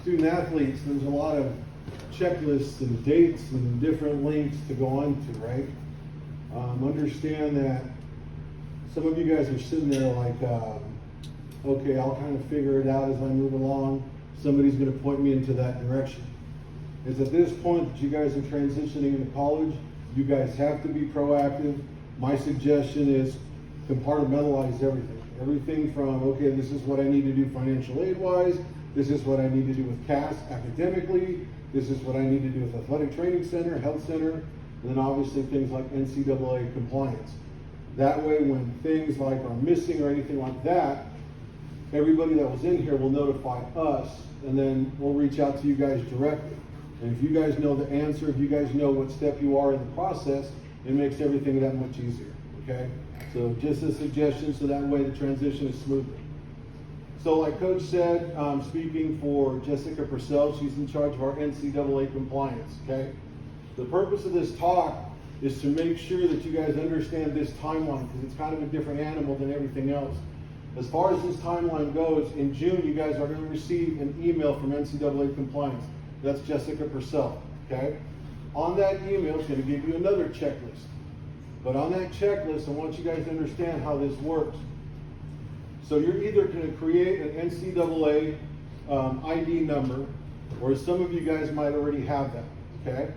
student athletes, there's a lot of checklists and dates and different links to go on to, right? Understand that some of you guys are sitting there like, okay, I'll kind of figure it out as I move along. Somebody's going to point me into that direction. It's at this point that you guys are transitioning into college. You guys have to be proactive. My suggestion is compartmentalize everything. Everything from, okay, this is what I need to do financial aid wise. This is what I need to do with CAS academically. This is what I need to do with athletic training center, health center, and then obviously things like NCAA compliance. That way, when things like are missing or anything like that, everybody that was in here will notify us, and then we'll reach out to you guys directly. And if you guys know the answer, if you guys know what step you are in the process, it makes everything that much easier, okay? So just a suggestion, so that way the transition is smoother. So like Coach said, speaking for Jessica Purcell, she's in charge of our NCAA compliance, okay? The purpose of this talk is to make sure that you guys understand this timeline, because it's kind of a different animal than everything else. As far as this timeline goes, in June, you guys are going to receive an email from NCAA Compliance. That's Jessica Purcell, okay? On that email, it's going to give you another checklist. But on that checklist, I want you guys to understand how this works. So you're either going to create an NCAA ID number, or some of you guys might already have that, okay?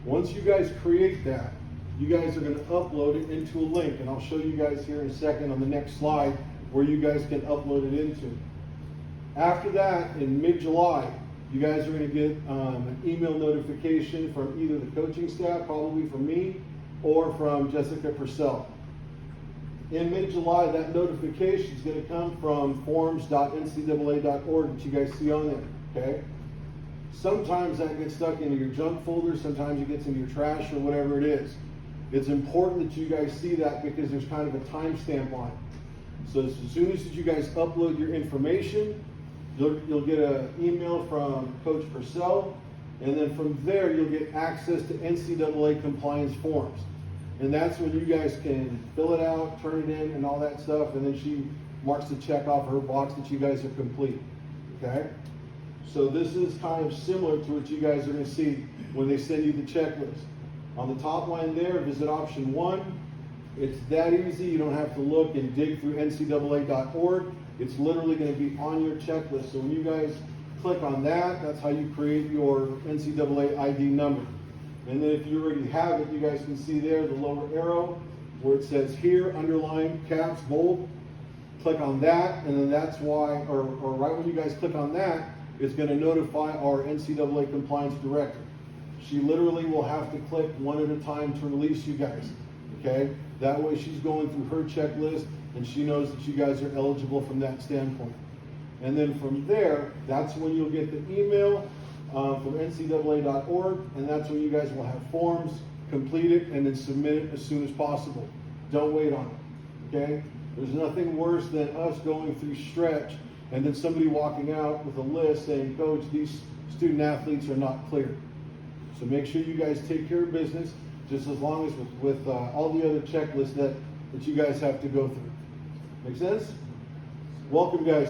Once you guys create that, you guys are going to upload it into a link, and I'll show you guys here in a second on the next slide where you guys can upload it into. After that, in mid-July, you guys are going to get an email notification from either the coaching staff, probably from me, or from Jessica Purcell. In mid-July, that notification is going to come from forms.ncaa.org that you guys see on there, okay? Sometimes that gets stuck into your junk folder, sometimes it gets into your trash or whatever it is. It's important that you guys see that because there's kind of a timestamp on it. So as soon as you guys upload your information, you'll get an email from Coach Purcell, and then from there you'll get access to NCAA compliance forms. And that's when you guys can fill it out, turn it in, and all that stuff, and then she marks the check off her box that you guys are complete, okay? So this is kind of similar to what you guys are going to see when they send you the checklist. On the top line there, visit option 1. It's that easy. You don't have to look and dig through ncaa.org. It's literally going to be on your checklist. So when you guys click on that, that's how you create your NCAA ID number. And then if you already have it, you guys can see there the lower arrow where it says here, underline, caps, bold. Click on that, and then that's why, or right when you guys click on that, it's going to notify our NCAA compliance director. She literally will have to click one at a time to release you guys, okay? That way she's going through her checklist and she knows that you guys are eligible from that standpoint. And then from there, that's when you'll get the email from ncaa.org, and that's when you guys will have forms, complete it, and then submit it as soon as possible. Don't wait on it, okay? There's nothing worse than us going through stretch and then somebody walking out with a list saying, Coach, these student athletes are not clear. So make sure you guys take care of business, just as long as with all the other checklists that you guys have to go through. Make sense? Welcome, guys.